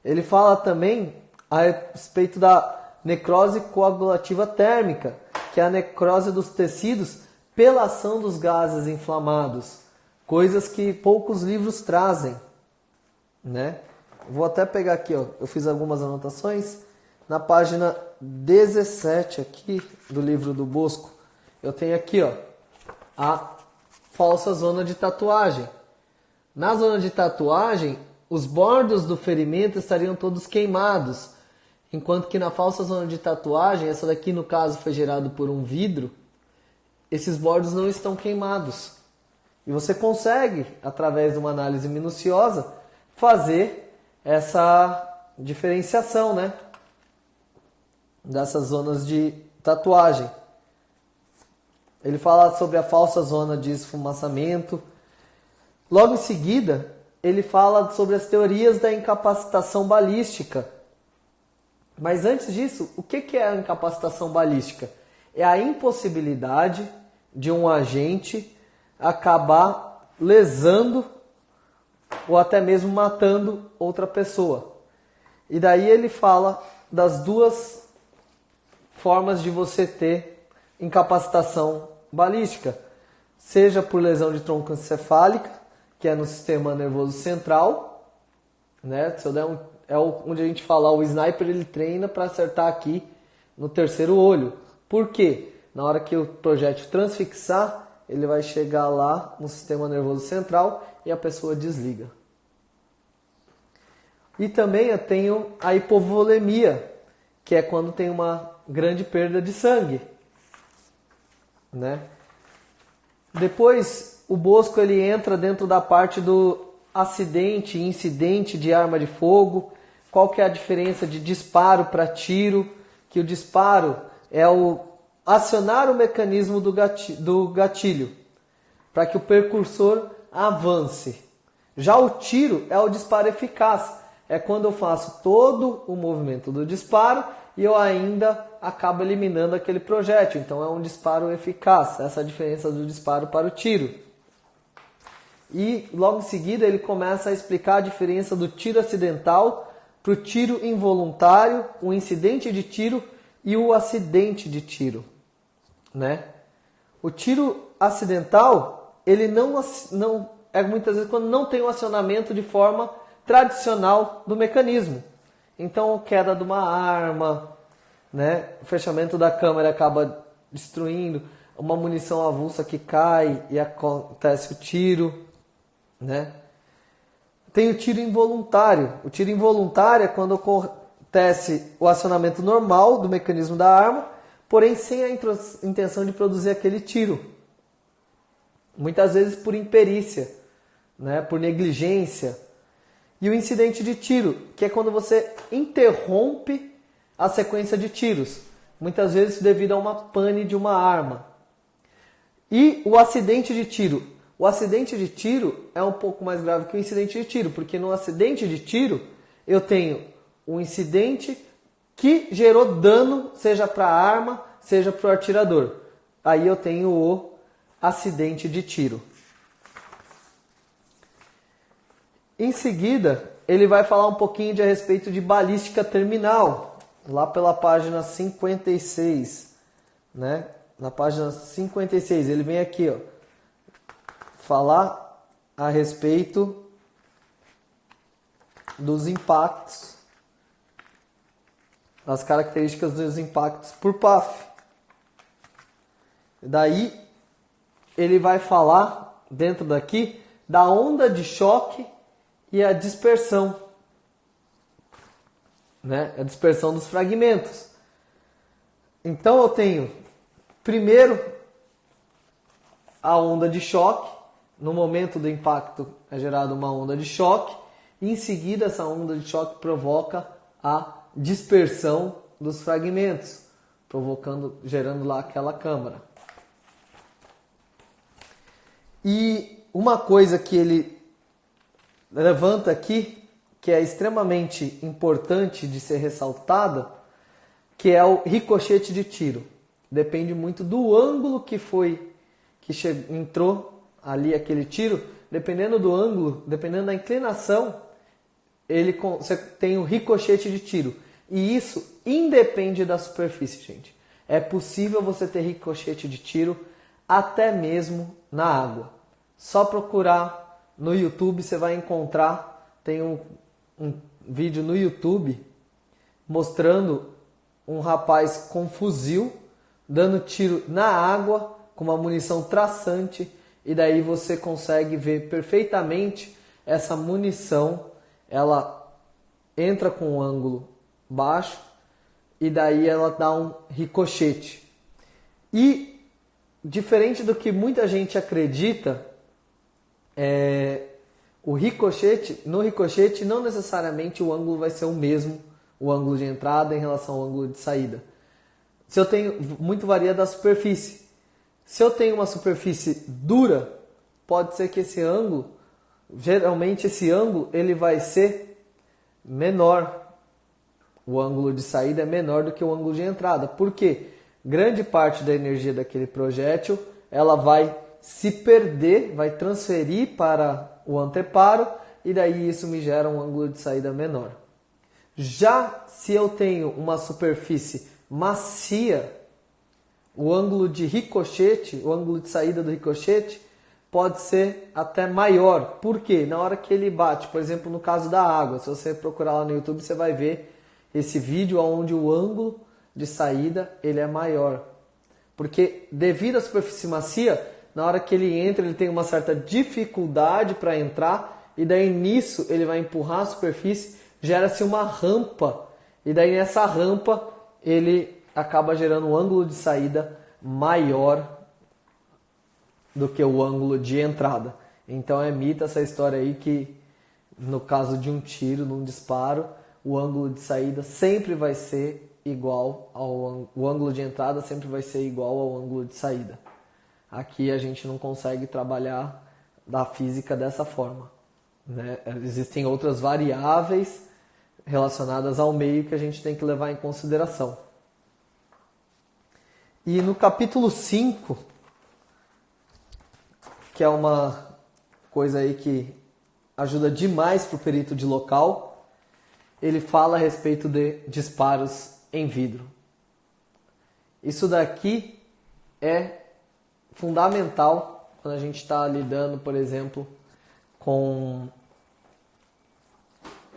Ele fala também a respeito da necrose coagulativa térmica, que é a necrose dos tecidos pela ação dos gases inflamados. Coisas que poucos livros trazem, né? Vou até pegar aqui, ó, eu fiz algumas anotações. Na página 17 aqui do livro do Bosco, eu tenho aqui, ó, a falsa zona de tatuagem. Na zona de tatuagem, os bordos do ferimento estariam todos queimados, enquanto que na falsa zona de tatuagem, essa daqui no caso foi gerado por um vidro, esses bordos não estão queimados. E você consegue, através de uma análise minuciosa, fazer essa diferenciação, né, dessas zonas de tatuagem. Ele fala sobre a falsa zona de esfumaçamento. Logo em seguida, ele fala sobre as teorias da incapacitação balística. Mas antes disso, o que é a incapacitação balística? É a impossibilidade de um agente acabar lesando ou até mesmo matando outra pessoa. E daí ele fala das duas formas de você ter incapacitação balística. Seja por lesão de tronco encefálica, que é no sistema nervoso central, né? Se eu der onde a gente fala, o sniper ele treina para acertar aqui no terceiro olho. Por quê? Na hora que o projétil transfixar, ele vai chegar lá no sistema nervoso central e a pessoa desliga. E também eu tenho a hipovolemia, que é quando tem uma grande perda de sangue, né? Depois o Bosco ele entra dentro da parte do acidente e incidente de arma de fogo. Qual que é a diferença de disparo para tiro? Que o disparo é o acionar o mecanismo do gatilho para que o percursor avance. Já o tiro é o disparo eficaz. É quando eu faço todo o movimento do disparo e eu ainda acabo eliminando aquele projétil. Então é um disparo eficaz. Essa é a diferença do disparo para o tiro. E logo em seguida ele começa a explicar a diferença do tiro acidental para o tiro involuntário, o incidente de tiro e o acidente de tiro, né? O tiro acidental, ele não é muitas vezes quando não tem o acionamento de forma tradicional do mecanismo. Então, queda de uma arma, né? O fechamento da câmera acaba destruindo, uma munição avulsa que cai e acontece o tiro, né? Tem o tiro involuntário. O tiro involuntário é quando acontece o acionamento normal do mecanismo da arma, porém sem a intenção de produzir aquele tiro. Muitas vezes por imperícia, né? Por negligência. E o incidente de tiro, que é quando você interrompe a sequência de tiros, muitas vezes devido a uma pane de uma arma. E o acidente de tiro. O acidente de tiro é um pouco mais grave que o incidente de tiro, porque no acidente de tiro eu tenho um incidente que gerou dano, seja para a arma, seja para o atirador. Aí eu tenho o acidente de tiro. Em seguida, ele vai falar um pouquinho a respeito de balística terminal, lá pela página 56, né? Na página 56, ele vem aqui, ó, falar a respeito dos impactos, das características dos impactos por PAF. Daí, ele vai falar, dentro daqui, da onda de choque e a dispersão, né? A dispersão dos fragmentos. Então eu tenho, primeiro, a onda de choque. No momento do impacto é gerada uma onda de choque. E em seguida essa onda de choque provoca a dispersão dos fragmentos, gerando lá aquela câmara. E uma coisa que ele levanta aqui, que é extremamente importante de ser ressaltada, que é o ricochete de tiro. Depende muito do ângulo que entrou ali aquele tiro. Dependendo do ângulo, dependendo da inclinação, você tem o ricochete de tiro. E isso independe da superfície, gente. É possível você ter ricochete de tiro até mesmo na água. Só procurar no YouTube, você vai encontrar, tem um vídeo no YouTube mostrando um rapaz com fuzil dando tiro na água com uma munição traçante, e daí você consegue ver perfeitamente essa munição, ela entra com um ângulo baixo e daí ela dá um ricochete. E diferente do que muita gente acredita, no ricochete não necessariamente o ângulo vai ser o mesmo, o ângulo de entrada em relação ao ângulo de saída. Se eu tenho, muito varia da superfície. Se eu tenho uma superfície dura, pode ser que esse ângulo, geralmente esse ângulo ele vai ser menor. O ângulo de saída é menor do que o ângulo de entrada. Por quê? Grande parte da energia daquele projétil ela vai se perder, vai transferir para o anteparo, e daí isso me gera um ângulo de saída menor. Já se eu tenho uma superfície macia, o ângulo de ricochete, o ângulo de saída do ricochete pode ser até maior. Por quê? Na hora que ele bate, por exemplo, no caso da água, se você procurar lá no YouTube, você vai ver esse vídeo onde o ângulo de saída ele é maior. Porque devido à superfície macia, na hora que ele entra, ele tem uma certa dificuldade para entrar, e daí nisso ele vai empurrar a superfície, gera-se uma rampa, e daí nessa rampa ele acaba gerando um ângulo de saída maior do que o ângulo de entrada. Então é mito essa história aí que no caso de um tiro, num disparo, o ângulo de saída sempre vai ser igual o ângulo de entrada sempre vai ser igual ao ângulo de saída. Aqui a gente não consegue trabalhar da física dessa forma, né? Existem outras variáveis relacionadas ao meio que a gente tem que levar em consideração. E no capítulo 5, que é uma coisa aí que ajuda demais para o perito de local, ele fala a respeito de disparos em vidro. Isso daqui é fundamental quando a gente está lidando, por exemplo, com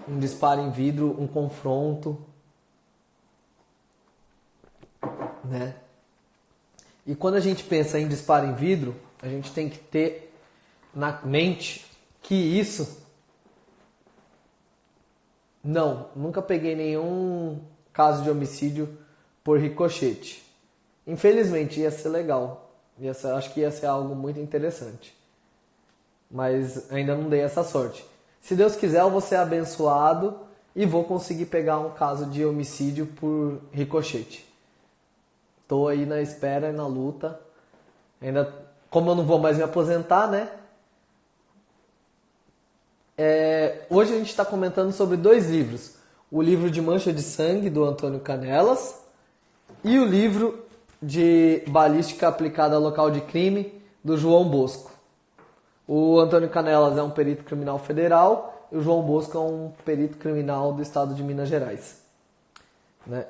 um disparo em vidro, um confronto, né? E quando a gente pensa em disparo em vidro, a gente tem que ter na mente que isso... Nunca peguei nenhum caso de homicídio por ricochete. Infelizmente, ia ser legal. Acho que ia ser algo muito interessante. Mas ainda não dei essa sorte. Se Deus quiser, eu vou ser abençoado e vou conseguir pegar um caso de homicídio por ricochete. Estou aí na espera e na luta. Ainda, como eu não vou mais me aposentar, né? Hoje a gente está comentando sobre 2 livros. O livro de Mancha de Sangue, do Antônio Canelas, e o livro de Balística Aplicada ao Local de Crime, do João Bosco. O Antônio Canelas é um perito criminal federal e o João Bosco é um perito criminal do estado de Minas Gerais. Né?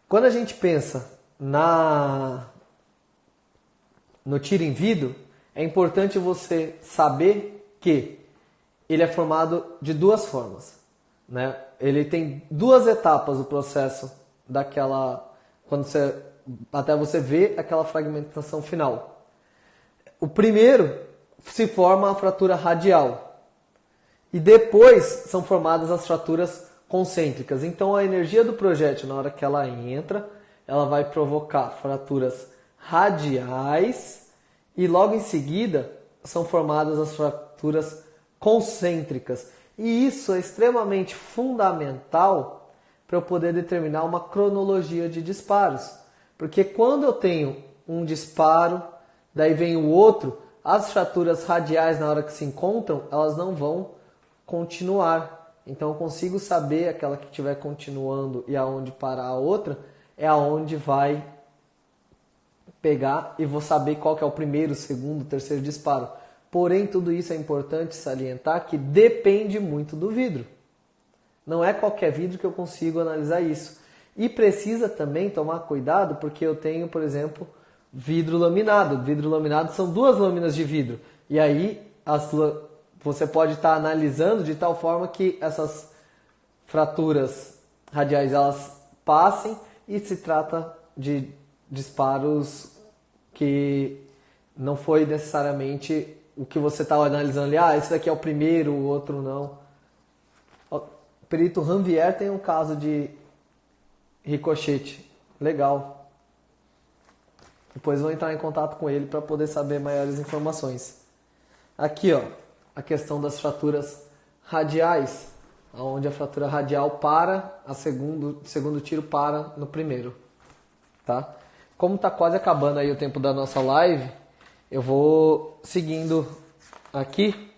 Quando a gente pensa no tiro em vidro, é importante você saber que ele é formado de 2 formas. Né? Ele tem 2 etapas o processo até você ver aquela fragmentação final. O primeiro se forma a fratura radial e depois são formadas as fraturas concêntricas. Então a energia do projétil, na hora que ela entra, ela vai provocar fraturas radiais e logo em seguida são formadas as fraturas concêntricas. E isso é extremamente fundamental para eu poder determinar uma cronologia de disparos. Porque quando eu tenho um disparo, daí vem o outro, as fraturas radiais na hora que se encontram, elas não vão continuar. Então eu consigo saber aquela que estiver continuando e aonde parar a outra, é aonde vai pegar e vou saber qual que é o primeiro, segundo, terceiro disparo. Porém, tudo isso é importante salientar que depende muito do vidro. Não é qualquer vidro que eu consigo analisar isso. E precisa também tomar cuidado porque eu tenho, por exemplo, vidro laminado. Vidro laminado são 2 lâminas de vidro. E aí você pode estar analisando de tal forma que essas fraturas radiais elas passem e se trata de disparos que não foi necessariamente o que você está analisando ali. Esse daqui é o primeiro, o outro não. O perito Ranvier tem um caso de ricochete. Legal. Depois vou entrar em contato com ele para poder saber maiores informações. Aqui, ó, a questão das fraturas radiais, onde a fratura radial para, o segundo tiro para no primeiro. Tá? Como está quase acabando aí o tempo da nossa live, eu vou seguindo aqui.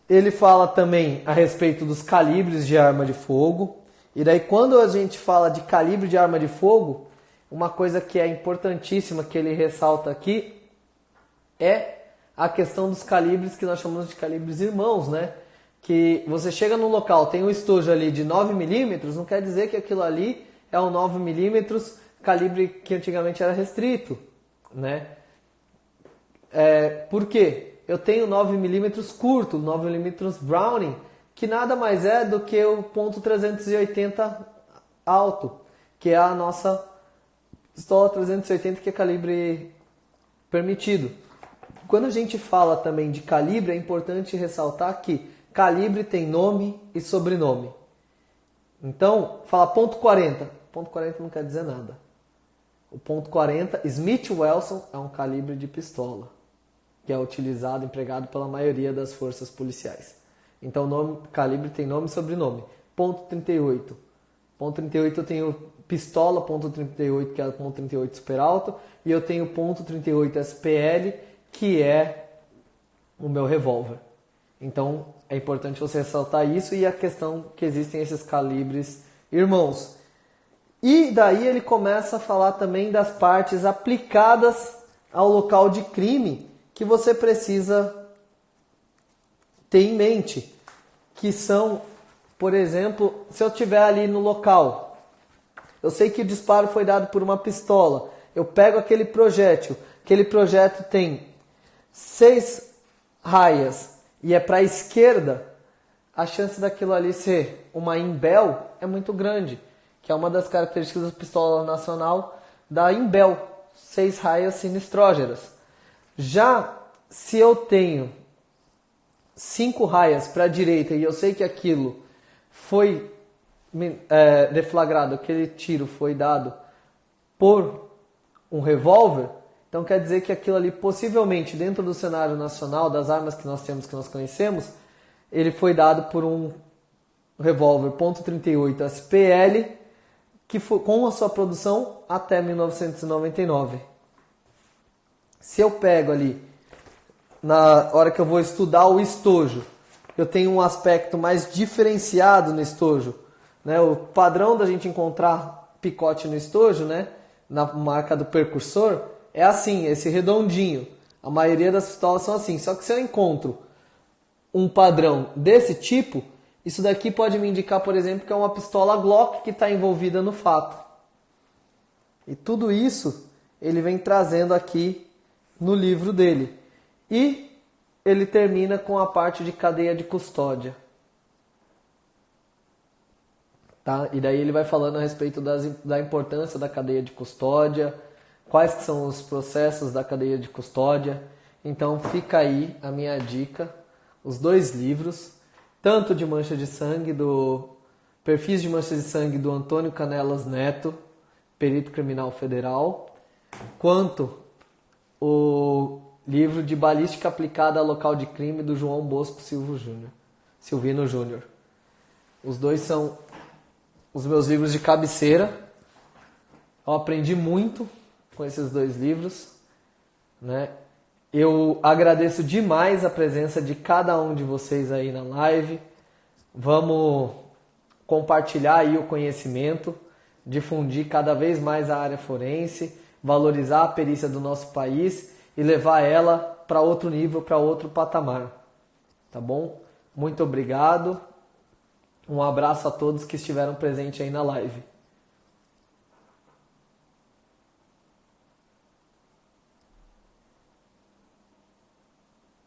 Ele fala também a respeito dos calibres de arma de fogo. E daí quando a gente fala de calibre de arma de fogo, uma coisa que é importantíssima que ele ressalta aqui é a questão dos calibres que nós chamamos de calibres irmãos, né? Que você chega no local, tem um estojo ali de 9mm, não quer dizer que aquilo ali é um 9mm calibre que antigamente era restrito, né? Por quê? Eu tenho 9mm curto, 9mm Browning, que nada mais é do que o .380 alto, que é a nossa pistola 380, que é calibre permitido. Quando a gente fala também de calibre, é importante ressaltar que calibre tem nome e sobrenome. Então, fala .40. .40 não quer dizer nada. O .40 Smith Wesson é um calibre de pistola, que é utilizado, empregado pela maioria das forças policiais. Então, calibre tem nome e sobrenome. .38. .38 eu tenho pistola .38, que é .38 super alto, e eu tenho .38 SPL, que é o meu revólver. Então é importante você ressaltar isso e a questão que existem esses calibres irmãos. E daí ele começa a falar também das partes aplicadas ao local de crime que você precisa ter em mente, que são, por exemplo, se eu estiver ali no local, eu sei que o disparo foi dado por uma pistola, eu pego aquele projétil tem 6 raias e é para a esquerda, a chance daquilo ali ser uma Imbel é muito grande, que é uma das características da pistola nacional da Imbel, 6 raias sinistrógeras. Já se eu tenho 5 raias para a direita e eu sei que aquilo foi deflagrado, aquele tiro foi dado por um revólver, então quer dizer que aquilo ali possivelmente dentro do cenário nacional, das armas que nós temos, que nós conhecemos, ele foi dado por um revólver .38 SPL que foi com a sua produção até 1999. Se eu pego ali, na hora que eu vou estudar o estojo, eu tenho um aspecto mais diferenciado no estojo, né? O padrão da gente encontrar picote no estojo, né? Na marca do percursor, é assim, esse redondinho. A maioria das pistolas são assim. Só que se eu encontro um padrão desse tipo, isso daqui pode me indicar, por exemplo, que é uma pistola Glock que está envolvida no fato. E tudo isso ele vem trazendo aqui no livro dele. E ele termina com a parte de cadeia de custódia. Tá? E daí ele vai falando a respeito da importância da cadeia de custódia, quais que são os processos da cadeia de custódia. Então fica aí a minha dica, os 2 livros, tanto de mancha de sangue, do Perfis de Mancha de Sangue do Antônio Canelas Neto, perito criminal federal, quanto o livro de Balística Aplicada a Local de Crime do João Bosco Silvino Júnior. Os 2 são os meus livros de cabeceira. Eu aprendi muito com esses 2 livros, né? Eu agradeço demais a presença de cada um de vocês aí na live. Vamos compartilhar aí o conhecimento, difundir cada vez mais a área forense, valorizar a perícia do nosso país e levar ela para outro nível, para outro patamar. Tá bom? Muito obrigado. Um abraço a todos que estiveram presentes aí na live.